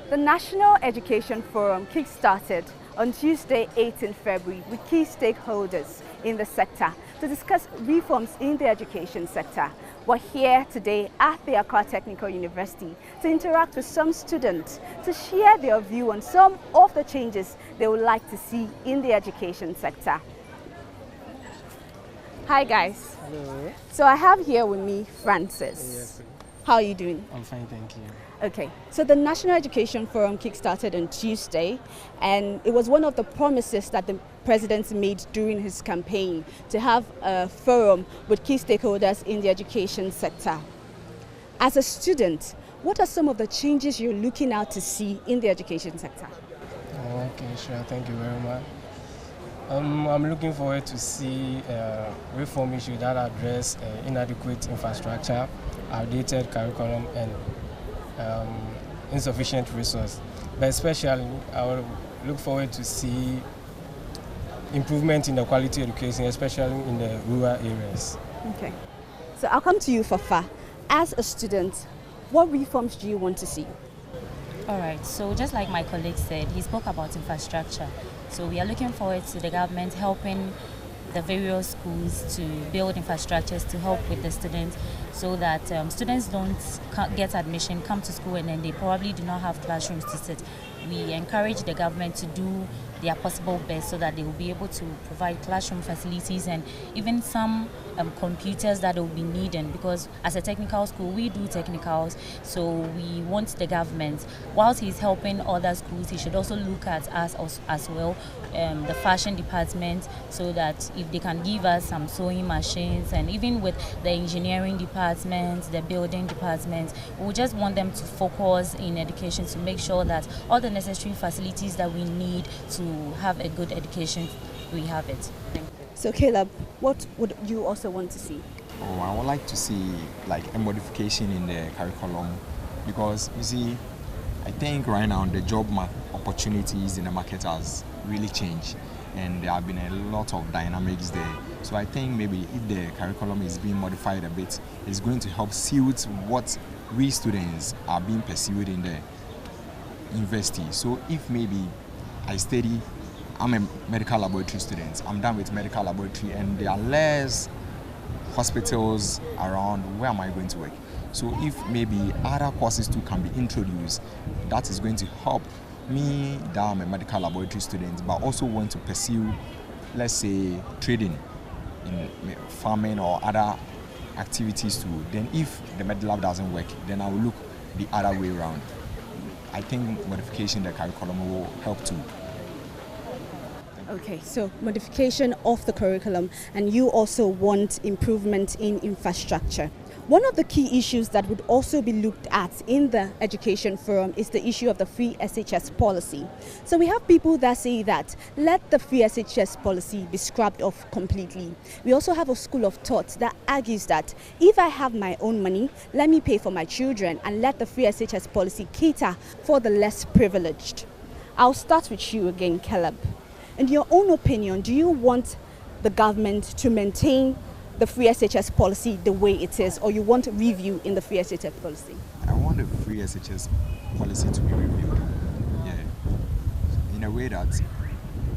The National Education Forum kick-started on Tuesday, 18 February, with key stakeholders in the sector to discuss reforms in the education sector. We're here today at the Accra Technical University to interact with some students to share their view on some of the changes they would like to see in the education sector. Hi guys. Hello. So I have here with me Francis. Yes. How are you doing? I'm fine, thank you. Okay, so the National Education Forum kick-started on Tuesday, and it was one of the promises that the president made during his campaign to have a forum with key stakeholders in the education sector. As a student, what are some of the changes you're looking out to see in the education sector? Okay, sure, thank you very much. I'm looking forward to see reform issues that address inadequate infrastructure, outdated curriculum, and insufficient resource. But especially, I would look forward to see improvement in the quality education, especially in the rural areas. Okay, so I'll come to you, Fafa. As a student, what reforms do you want to see? All right, so just like my colleague said, he spoke about infrastructure. So we are looking forward to the government helping the various schools to build infrastructures to help with the students, so that students don't get admission, come to school, and then they probably do not have classrooms to sit. We encourage the government to do their possible best so that they will be able to provide classroom facilities and even some computers that will be needed, because as a technical school we do technicals, so we want the government, whilst he's helping other schools, he should also look at us as well, the fashion department, so that if they can give us some sewing machines, and even with the engineering department, the building department, we just want them to focus in education to make sure that all the necessary facilities that we need to have a good education, we have it. So Caleb, what would you also want to see? Oh, I would like to see like a modification in the curriculum, because you see, I think right now the job opportunities in the market has really changed, and there have been a lot of dynamics there. So I think maybe if the curriculum is being modified a bit, it's going to help suit what we students are being pursued in the university. So if maybe I'm a medical laboratory student, I'm done with medical laboratory, and there are less hospitals around, where am I going to work? So if maybe other courses too can be introduced, that is going to help me that I'm a medical laboratory student, but also want to pursue, let's say, trading in farming or other activities too. Then if the med lab doesn't work, then I will look the other way around. I think modification of the curriculum will help too. Okay, so modification of the curriculum, and you also want improvement in infrastructure. One of the key issues that would also be looked at in the education forum is the issue of the free SHS policy. So we have people that say that let the free SHS policy be scrubbed off completely. We also have a school of thought that argues that if I have my own money, let me pay for my children and let the free SHS policy cater for the less privileged. I'll start with you again, Caleb. In your own opinion, do you want the government to maintain the free SHS policy the way it is, or you want a review in the free SHS policy? I want the free SHS policy to be reviewed, in a way that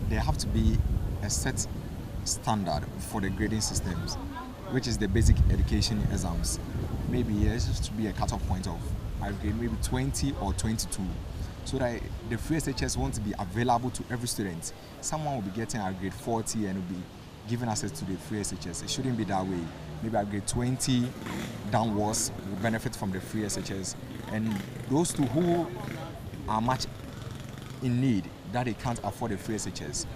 there have to be a set standard for the grading systems, which is the basic education exams. Maybe there used to be a cutoff point of, I grade maybe 20 or 22. So that the free SHS wants to be available to every student. Someone will be getting a grade 40 and will be given access to the free SHS. It shouldn't be that way. Maybe a grade 20 downwards will benefit from the free SHS. And those two who are much in need, that they can't afford the free SHS,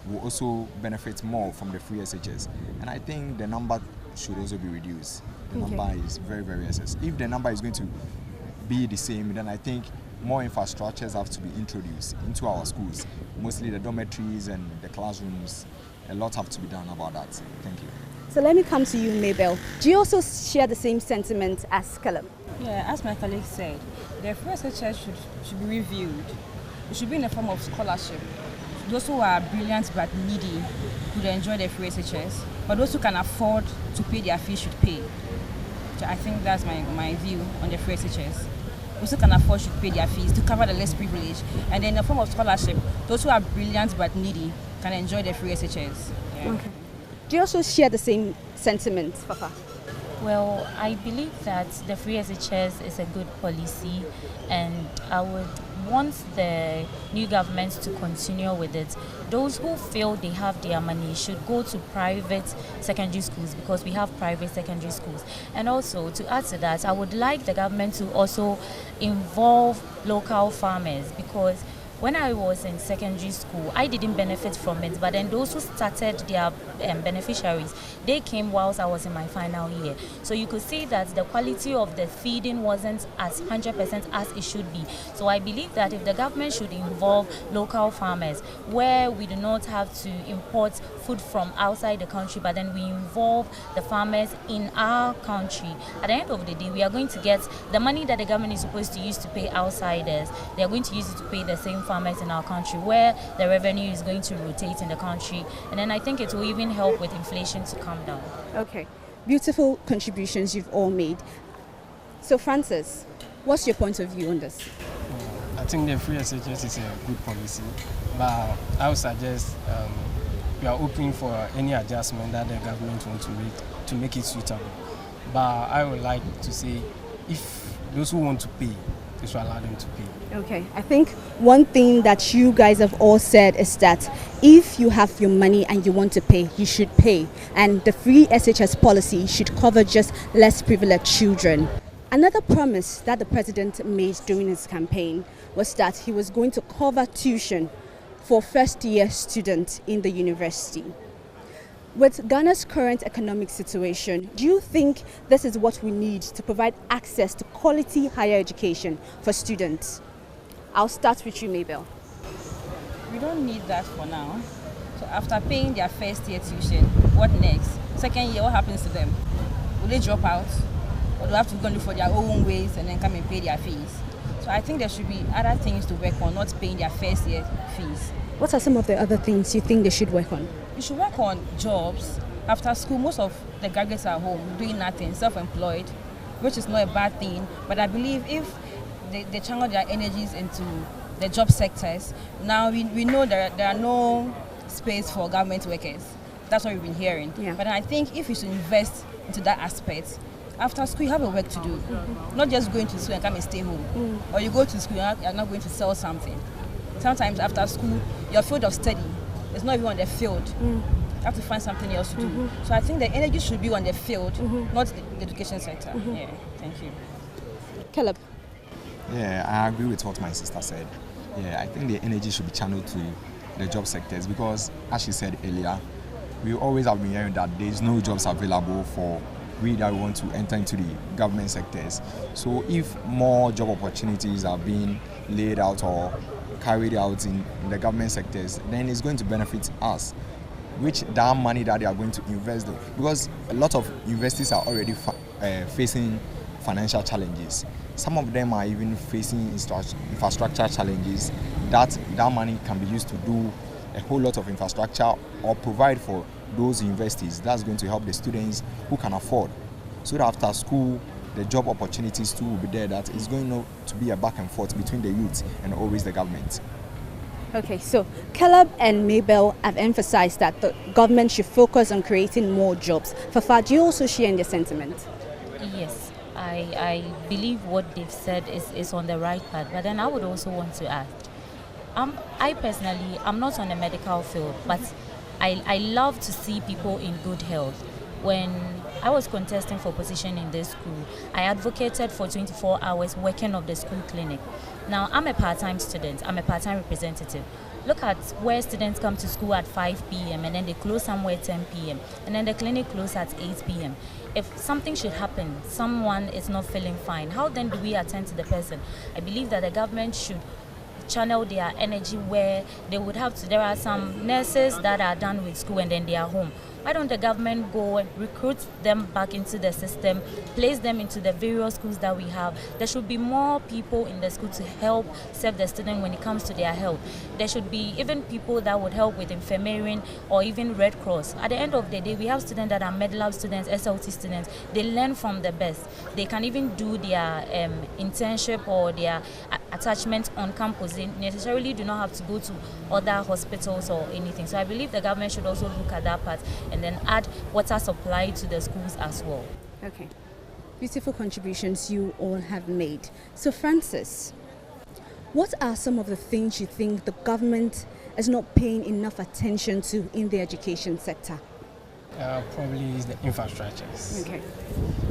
will also benefit more from the free SHS. And I think the number should also be reduced. The number is very, very excessive. If the number is going to be the same, then I think more infrastructures have to be introduced into our schools, mostly the dormitories and the classrooms. A lot have to be done about that. Thank you. So let me come to you, Mabel. Do you also share the same sentiment as Caleb? Yeah, as my colleague said, the free SHS should be reviewed. It should be in the form of scholarship. Those who are brilliant but needy could enjoy the free SHS, but those who can afford to pay their fees should pay. So I think that's my view on the free SHS. those who can afford should pay their fees to cover the less privileged. And then in the form of scholarship, those who are brilliant but needy can enjoy the free SHS. Yeah. Okay. Do you also share the same sentiment, Fafa? Well, I believe that the free SHS is a good policy, and I would want the new government to continue with it. Those who feel they have their money should go to private secondary schools, because we have private secondary schools. And also, to add to that, I would like the government to also involve local farmers, because when I was in secondary school, I didn't benefit from it, but then those who started their beneficiaries, they came whilst I was in my final year. So you could see that the quality of the feeding wasn't as 100% as it should be. So I believe that if the government should involve local farmers, where we do not have to import food from outside the country, but then we involve the farmers in our country, at the end of the day, we are going to get the money that the government is supposed to use to pay outsiders. They are going to use it to pay the same farmers in our country, where the revenue is going to rotate in the country, and then I think it will even help with inflation to come down. Okay, beautiful contributions you've all made. So Francis, what's your point of view on this? I think the free SHS is a good policy, but I would suggest we are open for any adjustment that the government wants to make it suitable. But I would like to say, if those who want to pay, they should allow them to pay. Okay, I think one thing that you guys have all said is that if you have your money and you want to pay, you should pay. And the free SHS policy should cover just less privileged children. Another promise that the president made during his campaign was that he was going to cover tuition for first-year students in the university. With Ghana's current economic situation, do you think this is what we need to provide access to quality higher education for students? I'll start with you, Mabel. We don't need that for now. So after paying their first year tuition, what next? Second year, what happens to them? Will they drop out? Or do they have to go and look for their own ways and then come and pay their fees? So I think there should be other things to work on, not paying their first year fees. What are some of the other things you think they should work on? You should work on jobs. After school, most of the graduates are home doing nothing, self-employed, which is not a bad thing. But I believe if they channel their energies into the job sectors, now we know there are no space for government workers. That's what we've been hearing. Yeah. But I think if you should invest into that aspect, after school you have a work to do. Not just going to school and come and stay home. Or you go to school and you're not going to sell something. Sometimes after school, your field of study is not even on the field. You have to find something else to do. So I think the energy should be on the field, not the education sector. Yeah, thank you. Caleb. Yeah, I agree with what my sister said. Yeah, I think the energy should be channeled to the job sectors because, as she said earlier, we always have been hearing that there is no jobs available for we that want to enter into the government sectors. So if more job opportunities are being laid out or carried out in the government sectors, then it's going to benefit us, which that money that they are going to invest in, because a lot of universities are already facing financial challenges. Some of them are even facing infrastructure challenges. That money can be used to do a whole lot of infrastructure or provide for those universities. That's going to help the students who can afford. So that after school, the job opportunities too will be there. That is going to be a back and forth between the youth and always the government. Okay, so Caleb and Mabel have emphasized that the government should focus on creating more jobs. Fafa, do you also share in their sentiment? Yes, I believe what they've said is on the right path, but then I would also want to add, I personally, I'm not on the medical field, but I love to see people in good health. When I was contesting for position in this school, I advocated for 24 hours working of the school clinic. Now, I'm a part-time student, I'm a part-time representative. Look at where students come to school at 5 p.m. and then they close somewhere 10 p.m. and then the clinic closes at 8 p.m. If something should happen, someone is not feeling fine, how then do we attend to the person? I believe that the government should channel their energy where they would have to. There are some nurses that are done with school and then they are home. Why don't the government go and recruit them back into the system, place them into the various schools that we have? There should be more people in the school to help serve the student when it comes to their health. There should be even people that would help with infirmary or even Red Cross. At the end of the day, we have students that are med-lab students, SLT students. They learn from the best. They can even do their internship or their attachment on campus. They necessarily do not have to go to other hospitals or anything. So I believe the government should also look at that part and then add water supply to the schools as well. Okay. Beautiful contributions you all have made. So Francis, what are some of the things you think the government is not paying enough attention to in the education sector? Probably is the infrastructures. Okay.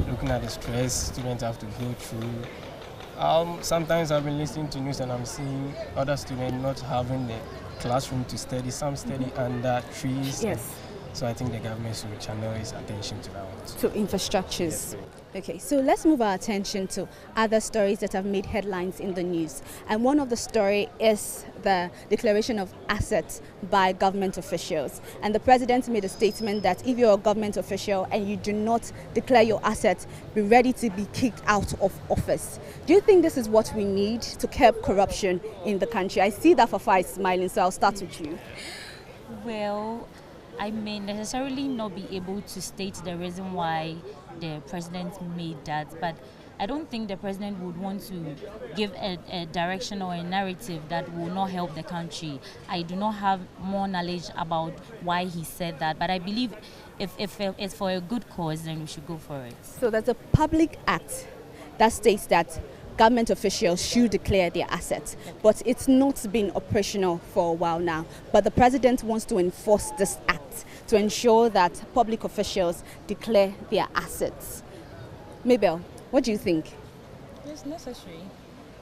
Looking at the stress students have to go through. Sometimes I've been listening to news and I'm seeing other students not having the classroom to study. Some study under trees. Yes. So I think the government should channel its attention to that one too. To infrastructures. Yes. Okay, so let's move our attention to other stories that have made headlines in the news. And one of the story is the declaration of assets by government officials. And the president made a statement that if you're a government official and you do not declare your assets, be ready to be kicked out of office. Do you think this is what we need to curb corruption in the country? I see that Fafa is smiling, so I'll start with you. Well, I may necessarily not be able to state the reason why the president made that, but I don't think the president would want to give a direction or a narrative that will not help the country. I do not have more knowledge about why he said that, but I believe if it's for a good cause, then we should go for it. So there's a public act that states that government officials should declare their assets, but it's not been operational for a while now. But the president wants to enforce this act to ensure that public officials declare their assets. Mabel, what do you think? It's necessary,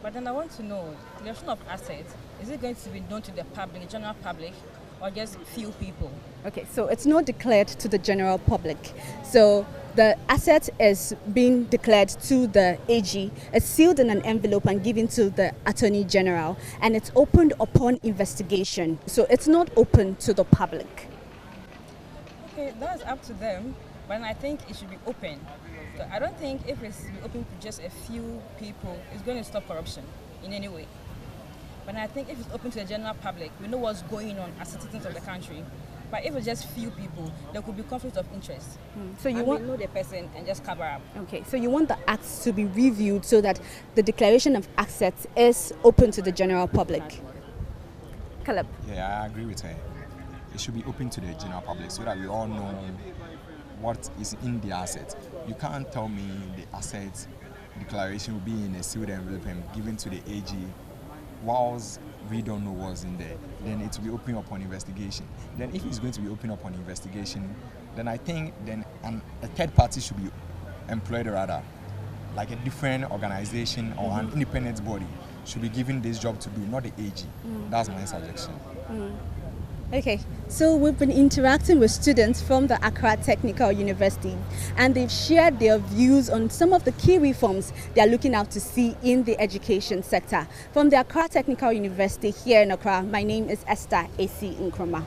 but then I want to know, the declaration of assets, is it going to be done to the public, the general public, or just few people? Okay, so it's not declared to the general public. So the asset is being declared to the AG, it's sealed in an envelope and given to the Attorney General, and it's opened upon investigation. So it's not open to the public. Okay, that's up to them, but I think it should be open. So I don't think if it's open to just a few people, it's going to stop corruption in any way. But I think if it's open to the general public, we know what's going on as citizens of the country. But if it's just few people, there could be conflict of interest. So you want know the person and just cover up. Okay, so you want the acts to be reviewed so that the declaration of assets is open to the general public. Caleb. Yeah, I agree with her. It should be open to the general public so that we all know what is in the asset. You can't tell me the asset declaration will be in a sealed envelope and given to the AG whilst we don't know what's in there. Then it will be open upon investigation. Then if it's going to be open upon investigation, then I think then a third party should be employed, rather, like a different organization or an independent body should be given this job to do, not the AG. That's my suggestion. Okay, so we've been interacting with students from the Accra Technical University, and they've shared their views on some of the key reforms they are looking out to see in the education sector. From the Accra Technical University here in Accra, my name is Esther A.C. Nkrumah.